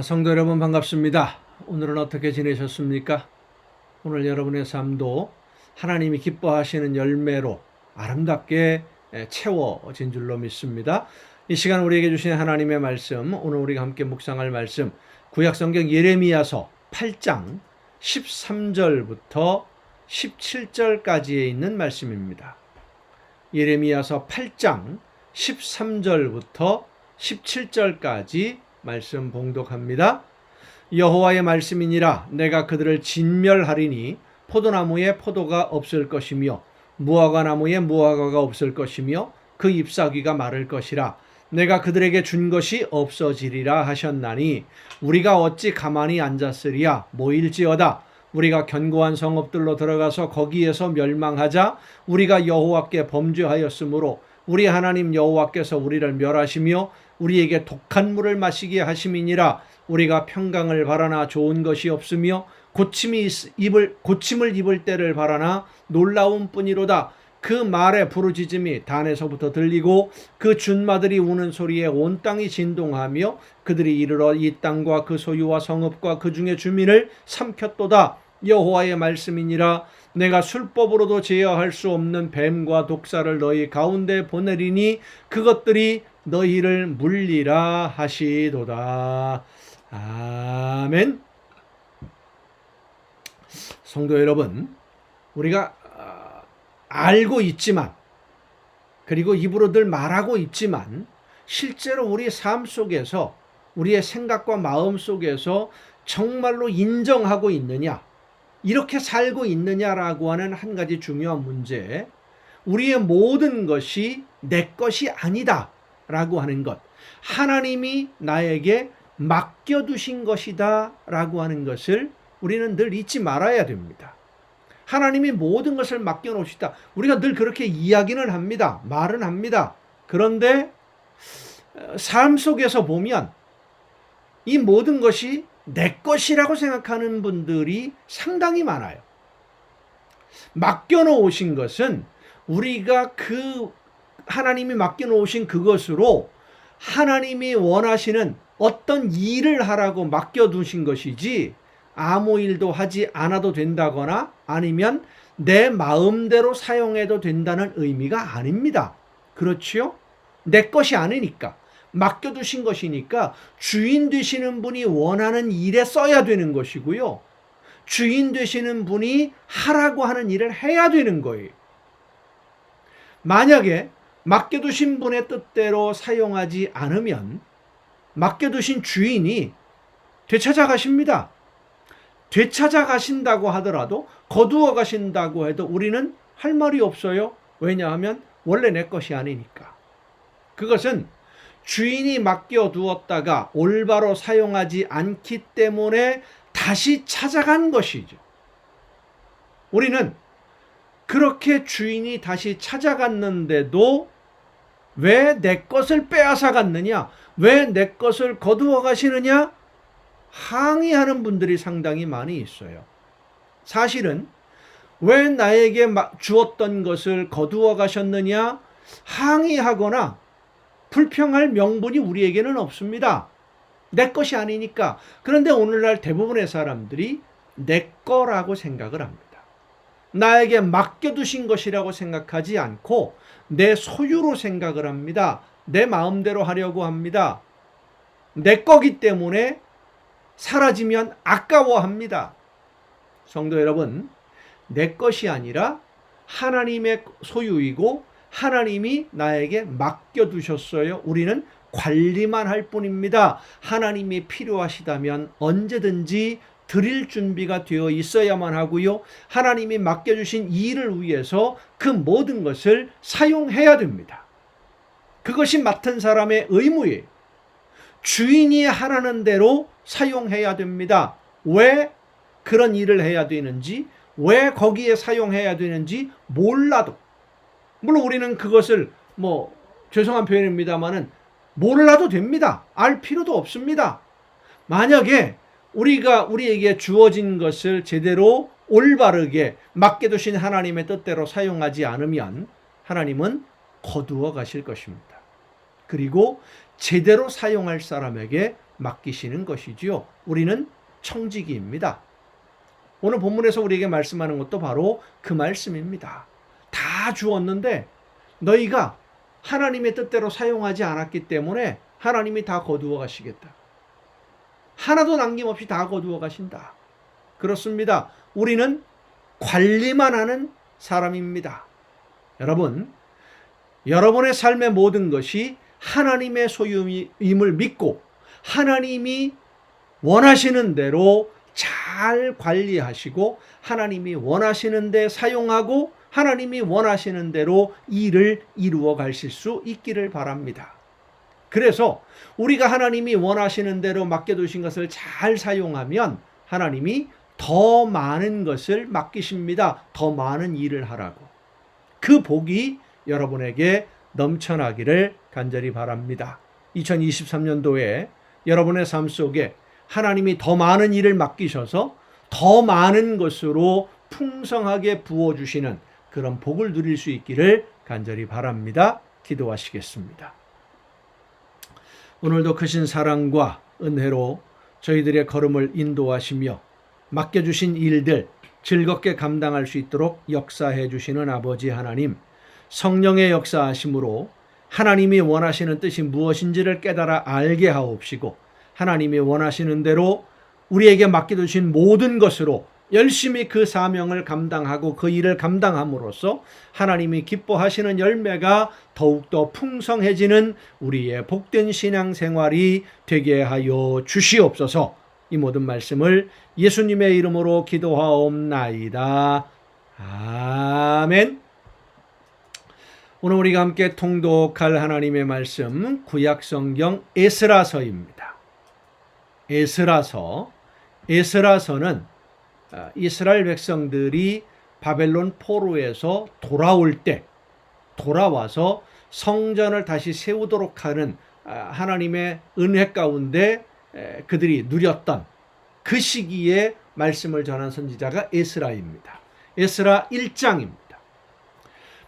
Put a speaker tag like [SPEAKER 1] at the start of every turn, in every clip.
[SPEAKER 1] 성도 여러분 반갑습니다. 오늘은 어떻게 지내셨습니까? 오늘 여러분의 삶도 하나님이 기뻐하시는 열매로 아름답게 채워진 줄로 믿습니다. 이 시간 우리에게 주신 하나님의 말씀, 오늘 우리가 함께 묵상할 말씀, 구약성경 예레미야서 8장 13절부터 17절까지에 있는 말씀입니다. 예레미야서 8장 13절부터 17절까지 말씀 봉독합니다. 여호와의 말씀이니라. 내가 그들을 진멸하리니 포도나무에 포도가 없을 것이며 무화과나무에 무화과가 없을 것이며 그 잎사귀가 마를 것이라. 내가 그들에게 준 것이 없어지리라 하셨나니 우리가 어찌 가만히 앉았으리야. 모일지어다. 우리가 견고한 성읍들로 들어가서 거기에서 멸망하자. 우리가 여호와께 범죄하였으므로 우리 하나님 여호와께서 우리를 멸하시며 우리에게 독한 물을 마시게 하심이니라. 우리가 평강을 바라나 좋은 것이 없으며 고침을 입을 때를 바라나 놀라운 뿐이로다. 그 말의 부르짖음이 단에서부터 들리고 그 준마들이 우는 소리에 온 땅이 진동하며 그들이 이르러 이 땅과 그 소유와 성읍과 그 중에 주민을 삼켰도다. 여호와의 말씀이니라. 내가 술법으로도 제어할 수 없는 뱀과 독사를 너희 가운데 보내리니 그것들이 너희를 물리라 하시도다. 아멘. 성도 여러분, 우리가 알고 있지만, 그리고 입으로 늘 말하고 있지만 실제로 우리 삶 속에서, 우리의 생각과 마음 속에서 정말로 인정하고 있느냐, 이렇게 살고 있느냐라고 하는 한 가지 중요한 문제, 우리의 모든 것이 내 것이 아니다 라고 하는 것, 하나님이 나에게 맡겨두신 것이다 라고 하는 것을 우리는 늘 잊지 말아야 됩니다. 하나님이 모든 것을 맡겨놓으시다. 우리가 늘 그렇게 이야기는 합니다. 말은 합니다. 그런데 삶 속에서 보면 이 모든 것이 내 것이라고 생각하는 분들이 상당히 많아요. 맡겨놓으신 것은 우리가 그 하나님이 맡겨놓으신 그것으로 하나님이 원하시는 어떤 일을 하라고 맡겨두신 것이지 아무 일도 하지 않아도 된다거나 아니면 내 마음대로 사용해도 된다는 의미가 아닙니다. 그렇지요? 내 것이 아니니까, 맡겨두신 것이니까 주인 되시는 분이 원하는 일에 써야 되는 것이고요. 주인 되시는 분이 하라고 하는 일을 해야 되는 거예요. 만약에 맡겨두신 분의 뜻대로 사용하지 않으면 맡겨두신 주인이 되찾아가십니다. 되찾아가신다고 하더라도, 거두어 가신다고 해도 우리는 할 말이 없어요. 왜냐하면 원래 내 것이 아니니까. 그것은 주인이 맡겨두었다가 올바로 사용하지 않기 때문에 다시 찾아간 것이죠. 우리는 그렇게 주인이 다시 찾아갔는데도 왜 내 것을 빼앗아 갔느냐, 왜 내 것을 거두어 가시느냐 항의하는 분들이 상당히 많이 있어요. 사실은 왜 나에게 주었던 것을 거두어 가셨느냐 항의하거나 불평할 명분이 우리에게는 없습니다. 내 것이 아니니까. 그런데 오늘날 대부분의 사람들이 내 거라고 생각을 합니다. 나에게 맡겨두신 것이라고 생각하지 않고 내 소유로 생각을 합니다. 내 마음대로 하려고 합니다. 내 거기 때문에 사라지면 아까워합니다. 성도 여러분, 내 것이 아니라 하나님의 소유이고 하나님이 나에게 맡겨두셨어요. 우리는 관리만 할 뿐입니다. 하나님이 필요하시다면 언제든지 드릴 준비가 되어 있어야만 하고요. 하나님이 맡겨주신 일을 위해서 그 모든 것을 사용해야 됩니다. 그것이 맡은 사람의 의무예요. 주인이 하라는 대로 사용해야 됩니다. 왜 그런 일을 해야 되는지, 왜 거기에 사용해야 되는지 몰라도, 물론 우리는 그것을 죄송한 표현입니다만은 몰라도 됩니다. 알 필요도 없습니다. 만약에 우리에게 주어진 것을 제대로 올바르게 맡겨두신 하나님의 뜻대로 사용하지 않으면 하나님은 거두어 가실 것입니다. 그리고 제대로 사용할 사람에게 맡기시는 것이지요. 우리는 청지기입니다. 오늘 본문에서 우리에게 말씀하는 것도 바로 그 말씀입니다. 다 주었는데 너희가 하나님의 뜻대로 사용하지 않았기 때문에 하나님이 다 거두어 가시겠다. 하나도 남김없이 다 거두어 가신다. 그렇습니다. 우리는 관리만 하는 사람입니다. 여러분, 여러분의 삶의 모든 것이 하나님의 소유임을 믿고 하나님이 원하시는 대로 잘 관리하시고 하나님이 원하시는 데 사용하고 하나님이 원하시는 대로 일을 이루어 가실 수 있기를 바랍니다. 그래서 우리가 하나님이 원하시는 대로 맡겨두신 것을 잘 사용하면 하나님이 더 많은 것을 맡기십니다. 더 많은 일을 하라고. 그 복이 여러분에게 넘쳐나기를 간절히 바랍니다. 2023년도에 여러분의 삶 속에 하나님이 더 많은 일을 맡기셔서 더 많은 것으로 풍성하게 부어주시는 그런 복을 누릴 수 있기를 간절히 바랍니다. 기도하시겠습니다. 오늘도 크신 사랑과 은혜로 저희들의 걸음을 인도하시며 맡겨주신 일들 즐겁게 감당할 수 있도록 역사해 주시는 아버지 하나님, 성령의 역사하심으로 하나님이 원하시는 뜻이 무엇인지를 깨달아 알게 하옵시고 하나님이 원하시는 대로 우리에게 맡겨주신 모든 것으로 열심히 그 사명을 감당하고 그 일을 감당함으로써 하나님이 기뻐하시는 열매가 더욱더 풍성해지는 우리의 복된 신앙생활이 되게 하여 주시옵소서. 이 모든 말씀을 예수님의 이름으로 기도하옵나이다. 아멘. 오늘 우리가 함께 통독할 하나님의 말씀 구약성경 에스라서입니다. 에스라서는 이스라엘 백성들이 바벨론 포로에서 돌아와서 성전을 다시 세우도록 하는 하나님의 은혜 가운데 그들이 누렸던 그 시기에 말씀을 전한 선지자가 에스라입니다. 에스라 1장입니다.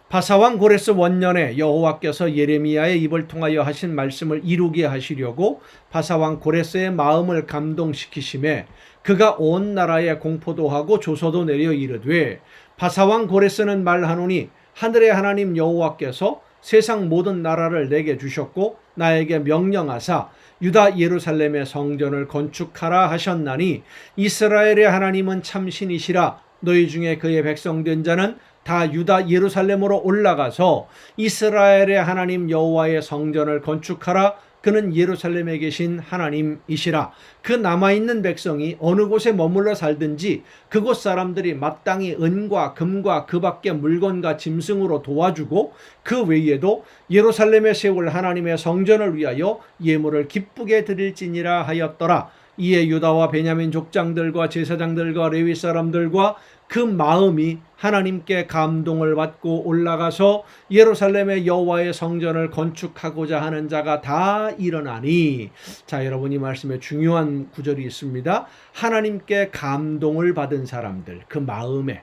[SPEAKER 1] 바사왕 고레스 원년에 여호와께서 예레미야의 입을 통하여 하신 말씀을 이루게 하시려고 바사왕 고레스의 마음을 감동시키심에 그가 온 나라에 공포도 하고 조서도 내려 이르되 바사왕 고레스는 말하노니 하늘의 하나님 여호와께서 세상 모든 나라를 내게 주셨고 나에게 명령하사 유다 예루살렘의 성전을 건축하라 하셨나니 이스라엘의 하나님은 참신이시라. 너희 중에 그의 백성된 자는 다 유다 예루살렘으로 올라가서 이스라엘의 하나님 여호와의 성전을 건축하라. 그는 예루살렘에 계신 하나님이시라. 그 남아있는 백성이 어느 곳에 머물러 살든지 그곳 사람들이 마땅히 은과 금과 그 밖의 물건과 짐승으로 도와주고 그 외에도 예루살렘에 세울 하나님의 성전을 위하여 예물을 기쁘게 드릴지니라 하였더라. 이에 유다와 베냐민 족장들과 제사장들과 레위 사람들과 그 마음이 하나님께 감동을 받고 올라가서 예루살렘의 여호와의 성전을 건축하고자 하는 자가 다 일어나니. 자, 여러분, 이 말씀에 중요한 구절이 있습니다. 하나님께 감동을 받은 사람들, 그 마음이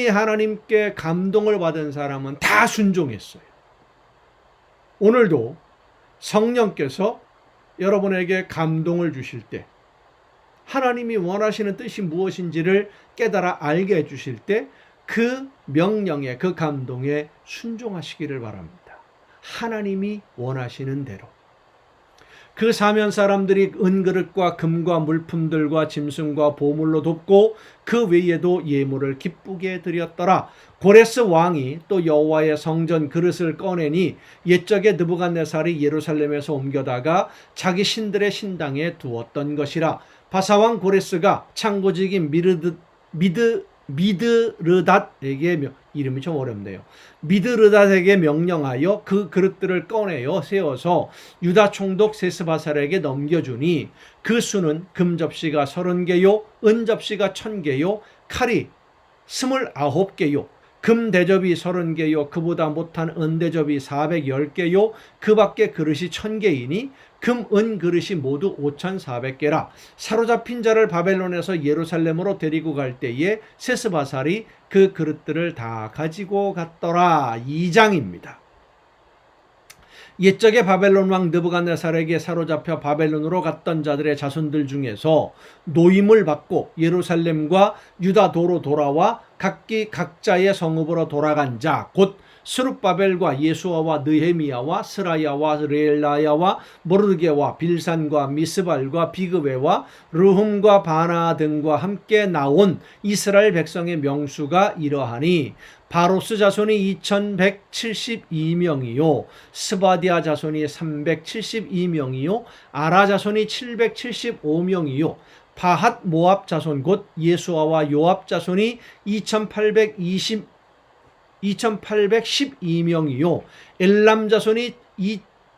[SPEAKER 1] 하나님께 감동을 받은 사람은 다 순종했어요. 오늘도 성령께서 여러분에게 감동을 주실 때, 하나님이 원하시는 뜻이 무엇인지를 깨달아 알게 해주실 때 그 명령에, 그 감동에 순종하시기를 바랍니다. 하나님이 원하시는 대로. 그 사면 사람들이 은그릇과 금과 물품들과 짐승과 보물로 돕고 그 외에도 예물을 기쁘게 드렸더라. 고레스 왕이 또 여호와의 성전 그릇을 꺼내니 옛적에 느부갓네살이 예루살렘에서 옮겨다가 자기 신들의 신당에 두었던 것이라. 바사왕 고레스가 창고직인 미드르닷에게, 이름이 좀 어렵네요. 미드르닷에게 명령하여 그 그릇들을 꺼내어 세워서 유다 총독 세스바살에게 넘겨주니 그 수는 금접시가 30개요 은접시가 1000개요 칼이 29개요 금대접이 30개요 그보다 못한 은대접이 410개요 그 밖에 그릇이 1000개이니 금, 은 그릇이 모두 5400개라. 사로잡힌 자를 바벨론에서 예루살렘으로 데리고 갈 때에 세스바살이 그 그릇들을 다 가지고 갔더라. 2장입니다. 옛적에 바벨론 왕 느부갓네살에게 사로잡혀 바벨론으로 갔던 자들의 자손들 중에서 노임을 받고 예루살렘과 유다도로 돌아와 각기 각자의 성읍으로 돌아간 자, 곧 스룹바벨과 예수아와 느헤미야와 스라야와 레엘라야와 모르드게와 빌산과 미스발과 비그웨와 르훔과 바나 등과 함께 나온 이스라엘 백성의 명수가 이러하니 바로스 자손이 2172명이요 스바디아 자손이 372명이요 아라 자손이 775명이요 바핫 모압 자손 곧 예수아와 요압 자손이 2812명이요 엘람 자손이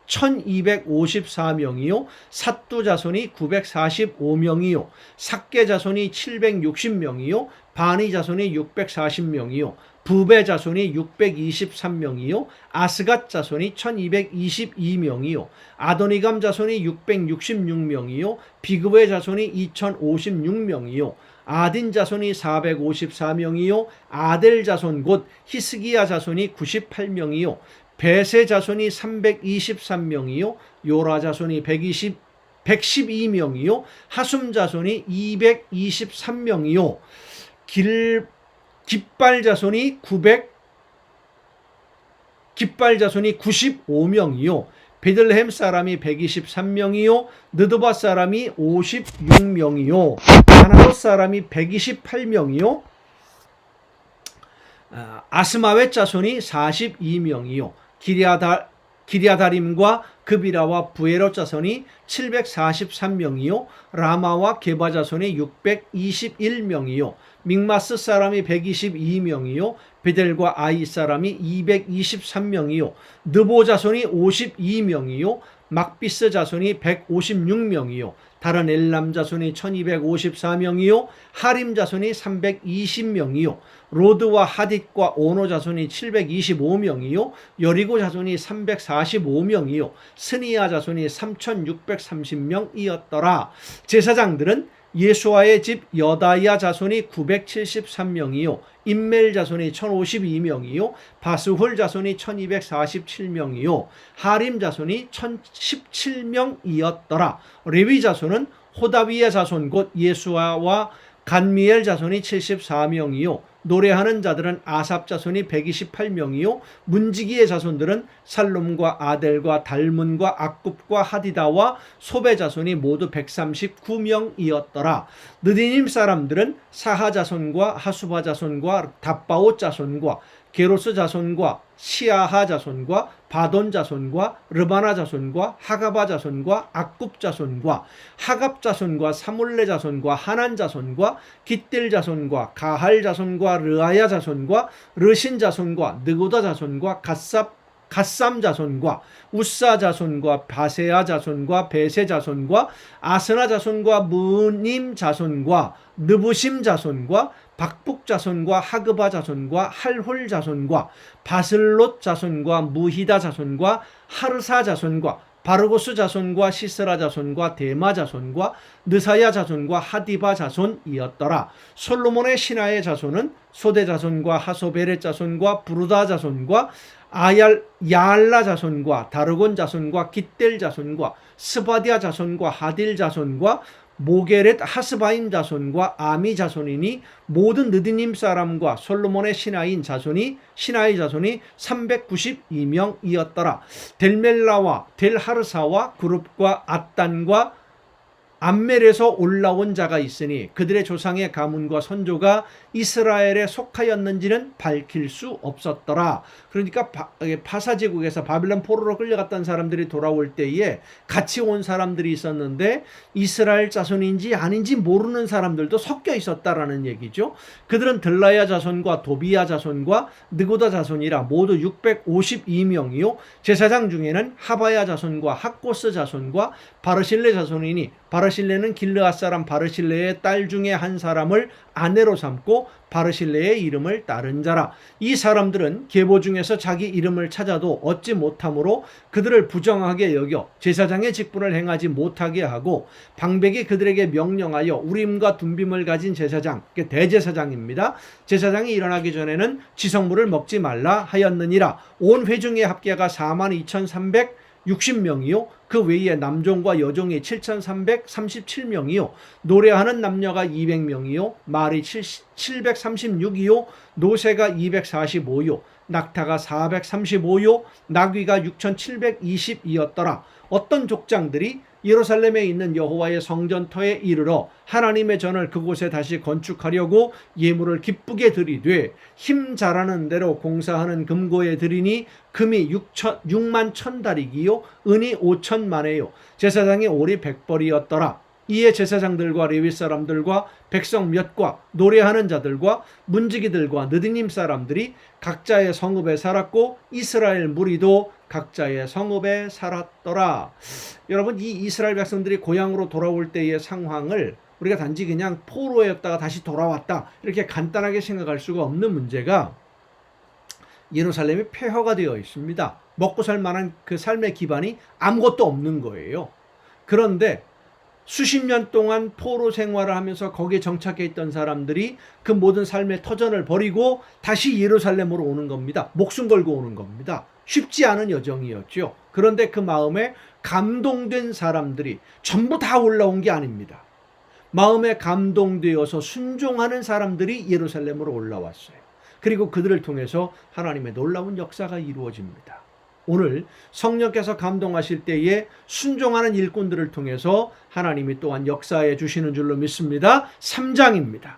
[SPEAKER 1] 1254명이요 삿두 자손이 945명이요 삭게 자손이 760명이요 바니 자손이 640명이요 부베 자손이 623명이요 아스갓 자손이 1222명이요 아도니감 자손이 666명이요 비그웨 자손이 2056명이요 아딘 자손이 454명이요 아델 자손 곧 히스기야 자손이 98명이요 베세 자손이 323명이요 요라 자손이 112명이요 하숨 자손이 223명이요 깃발 자손이 95명이요 베들레헴 사람이 123명이요 느드바 사람이 56명이요 아나돗 사람이 128명이요 아스마웻 자손이 42명이요 기랴다림과 그비라와 부에롯 자손이 743명이요 라마와 게바 자손이 621명이요 믹마스 사람이 122명이요 베델과 아이 사람이 223명이요 느보 자손이 52명이요 막비스 자손이 156명이요 다른 엘람 자손이 1254명이요 하림 자손이 320명이요 로드와 하딧과 오노 자손이 725명이요 여리고 자손이 345명이요 스니아 자손이 3630명이었더라. 제사장들은 예수아의 집 여다야 자손이 973명이요 임멜 자손이 1052명이요 바스훌 자손이 1247명이요 하림 자손이 1017명이었더라. 레위 자손은 호다위의 자손 곧 예수아와 간미엘 자손이 74명이요 노래하는 자들은 아삽 자손이 128명이요 문지기의 자손들은 살롬과 아델과 달문과 악굽과 하디다와 소베 자손이 모두 139명이었더라. 느디님 사람들은 사하 자손과 하수바 자손과 답바옷 자손과 게로스 자손과 시아하 자손과 바돈 자손과 르바나 자손과 하가바 자손과 악굽 자손과 하갑 자손과 사물레 자손과 하난 자손과 깃들 자손과 가할 자손과 르아야 자손과 르신 자손과 느고다 자손과 갓삼 자손과 우사 자손과 바세아 자손과 베세 자손과 아스나 자손과 무님 자손과 느부심 자손과 박북 자손과 하그바 자손과 할홀 자손과 바슬롯 자손과 무히다 자손과 하르사 자손과 바르고스 자손과 시스라 자손과 데마 자손과 느사야 자손과 하디바 자손이었더라. 솔로몬의 신하의 자손은 소대 자손과 하소베렛 자손과 부르다 자손과 야알라 자손과 다르곤 자손과 깃델 자손과 스바디아 자손과 하딜 자손과 모게렛 하스바임 자손과 아미 자손이니 모든 느디님 사람과 솔로몬의 신하의 자손이 392명이었더라. 델멜라와 델하르사와 그룹과 앗단과 암멜에서 올라온 자가 있으니 그들의 조상의 가문과 선조가 이스라엘에 속하였는지는 밝힐 수 없었더라. 그러니까 파사제국에서 바빌론 포로로 끌려갔던 사람들이 돌아올 때에 같이 온 사람들이 있었는데 이스라엘 자손인지 아닌지 모르는 사람들도 섞여 있었다라는 얘기죠. 그들은 들라야 자손과 도비야 자손과 느고다 자손이라 모두 652명이요 제사장 중에는 하바야 자손과 학고스 자손과 바르실레 자손이니 바르실레는 길르앗 사람 바르실레의 딸 중에 한 사람을 아내로 삼고 바르실레의 이름을 따른 자라. 이 사람들은 계보 중에서 자기 이름을 찾아도 얻지 못하므로 그들을 부정하게 여겨 제사장의 직분을 행하지 못하게 하고 방백이 그들에게 명령하여 우림과 둠빔을 가진 제사장, 대제사장입니다. 제사장이 일어나기 전에는 지성물을 먹지 말라 하였느니라. 온 회중의 합계가 42,300 60명이요. 그 외에 남종과 여종이 7,337명이요. 노래하는 남녀가 200명이요. 말이 736이요. 노새가 245요. 낙타가 435요. 나귀가 6,720이었더라. 어떤 족장들이 예루살렘에 있는 여호와의 성전터에 이르러 하나님의 전을 그곳에 다시 건축하려고 예물을 기쁘게 드리되 힘 잘하는 대로 공사하는 금고에 드리니 금이 6만 1,000다리기요 은이 5천만에요. 제사장이 오리 100벌이었더라. 이에 제사장들과 레위 사람들과 백성 몇과 노래하는 자들과 문지기들과 느디님 사람들이 각자의 성읍에 살았고 이스라엘 무리도 각자의 성읍에 살았더라. 여러분, 이 이스라엘 백성들이 고향으로 돌아올 때의 상황을 우리가 단지 그냥 포로였다가 다시 돌아왔다 이렇게 간단하게 생각할 수가 없는 문제가 예루살렘이 폐허가 되어 있습니다. 먹고 살 만한 그 삶의 기반이 아무것도 없는 거예요. 그런데 수십 년 동안 포로 생활을 하면서 거기에 정착해 있던 사람들이 그 모든 삶의 터전을 버리고 다시 예루살렘으로 오는 겁니다. 목숨 걸고 오는 겁니다. 쉽지 않은 여정이었죠. 그런데 그 마음에 감동된 사람들이 전부 다 올라온 게 아닙니다. 마음에 감동되어서 순종하는 사람들이 예루살렘으로 올라왔어요. 그리고 그들을 통해서 하나님의 놀라운 역사가 이루어집니다. 오늘 성령께서 감동하실 때에 순종하는 일꾼들을 통해서 하나님이 또한 역사해 주시는 줄로 믿습니다. 3장입니다.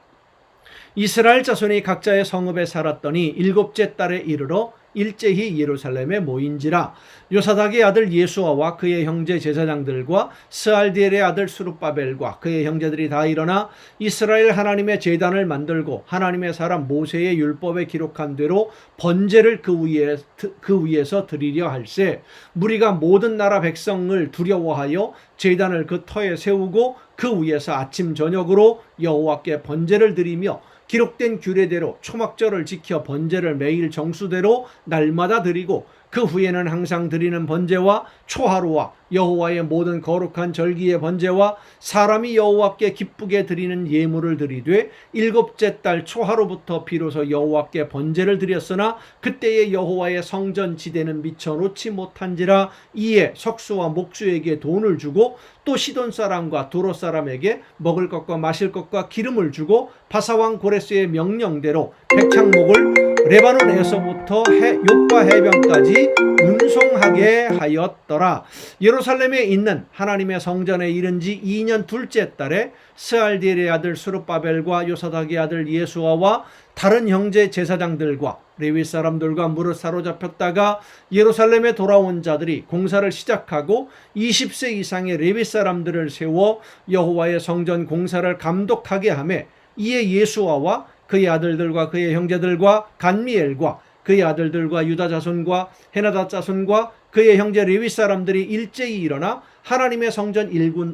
[SPEAKER 1] 이스라엘 자손이 각자의 성읍에 살았더니 7째 달에 이르러 일제히 예루살렘에 모인지라. 요사닥의 아들 예수아와 그의 형제 제사장들과 스알디엘의 아들 수룹바벨과 그의 형제들이 다 일어나 이스라엘 하나님의 제단을 만들고 하나님의 사람 모세의 율법에 기록한 대로 번제를 그 위에서 드리려 할세. 무리가 모든 나라 백성을 두려워하여 제단을 그 터에 세우고 그 위에서 아침 저녁으로 여호와께 번제를 드리며 기록된 규례대로 초막절을 지켜 번제를 매일 정수대로 날마다 드리고 그 후에는 항상 드리는 번제와 초하루와 여호와의 모든 거룩한 절기의 번제와 사람이 여호와께 기쁘게 드리는 예물을 드리되 7째 달 초하루부터 비로소 여호와께 번제를 드렸으나 그때의 여호와의 성전 지대는 미쳐 놓지 못한지라. 이에 석수와 목수에게 돈을 주고 또 시돈 사람과 두로 사람에게 먹을 것과 마실 것과 기름을 주고 바사왕 고레스의 명령대로 백향목을 레바논에서부터 욥과 해변까지 운송하게 하였더라. 예루살렘에 있는 하나님의 성전에 이른 지 2년 둘째 달에 스알디엘의 아들 수룹바벨과 요사닥의 아들 예수아와 다른 형제 제사장들과 레위 사람들과 무릇 사로잡혔다가 예루살렘에 돌아온 자들이 공사를 시작하고 20세 이상의 레위 사람들을 세워 여호와의 성전 공사를 감독하게 하매 이에 예수아와 그의 아들들과 그의 형제들과 간미엘과 그의 아들들과 유다 자손과 헤나다 자손과 그의 형제 레위 사람들이 일제히 일어나 하나님의 성전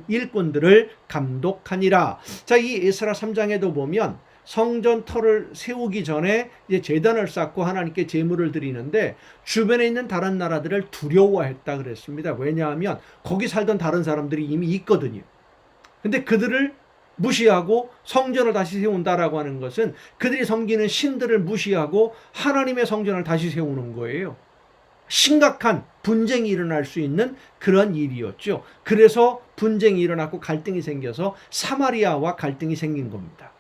[SPEAKER 1] 일꾼들을 감독하니라. 자, 이 에스라 3장에도 보면 성전 터를 세우기 전에 이제 제단을 쌓고 하나님께 제물을 드리는데 주변에 있는 다른 나라들을 두려워했다 그랬습니다. 왜냐하면 거기 살던 다른 사람들이 이미 있거든요. 근데 그들을 무시하고 성전을 다시 세운다라고 하는 것은 그들이 섬기는 신들을 무시하고 하나님의 성전을 다시 세우는 거예요. 심각한 분쟁이 일어날 수 있는 그런 일이었죠. 그래서 분쟁이 일어났고 갈등이 생겨서 사마리아와 갈등이 생긴 겁니다.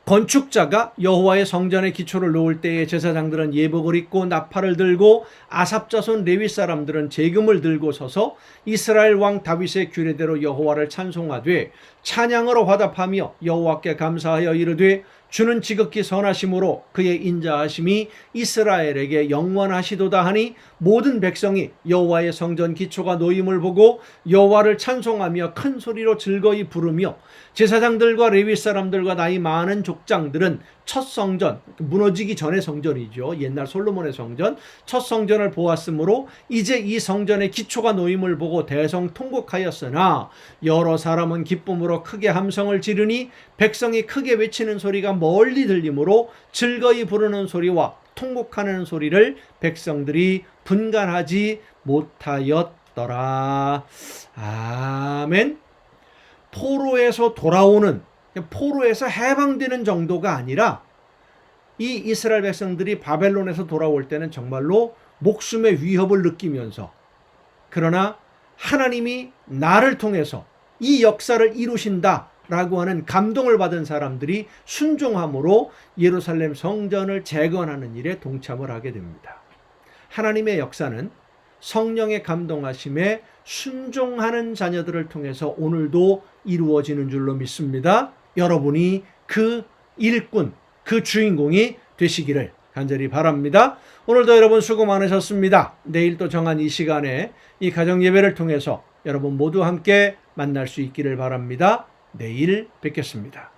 [SPEAKER 1] 건축자가 여호와의 성전의 기초를 놓을 때에 제사장들은 예복을 입고 나팔을 들고 아삽 자손 레위 사람들은 제금을 들고 서서 이스라엘 왕 다윗의 규례대로 여호와를 찬송하되 찬양으로 화답하며 여호와께 감사하여 이르되 주는 지극히 선하심으로 그의 인자하심이 이스라엘에게 영원하시도다 하니 모든 백성이 여호와의 성전 기초가 놓임을 보고 여호와를 찬송하며 큰 소리로 즐거이 부르며 제사장들과 레위 사람들과 나이 많은 족장들은 첫 성전, 무너지기 전의 성전이죠. 옛날 솔로몬의 성전, 첫 성전을 보았으므로 이제 이 성전의 기초가 놓임을 보고 대성통곡하였으나 여러 사람은 기쁨으로 크게 함성을 지르니 백성이 크게 외치는 소리가 멀리 들리므로 즐거이 부르는 소리와 통곡하는 소리를 백성들이 분간하지 못하였더라. 아멘. 포로에서 돌아오는, 포로에서 해방되는 정도가 아니라 이 이스라엘 백성들이 바벨론에서 돌아올 때는 정말로 목숨의 위협을 느끼면서 그러나 하나님이 나를 통해서 이 역사를 이루신다라고 하는 감동을 받은 사람들이 순종함으로 예루살렘 성전을 재건하는 일에 동참을 하게 됩니다. 하나님의 역사는 성령의 감동하심에 순종하는 자녀들을 통해서 오늘도 이루어지는 줄로 믿습니다. 여러분이 그 일꾼, 그 주인공이 되시기를 간절히 바랍니다. 오늘도 여러분 수고 많으셨습니다. 내일 또 정한 이 시간에 이 가정 예배를 통해서 여러분 모두 함께 만날 수 있기를 바랍니다. 내일 뵙겠습니다.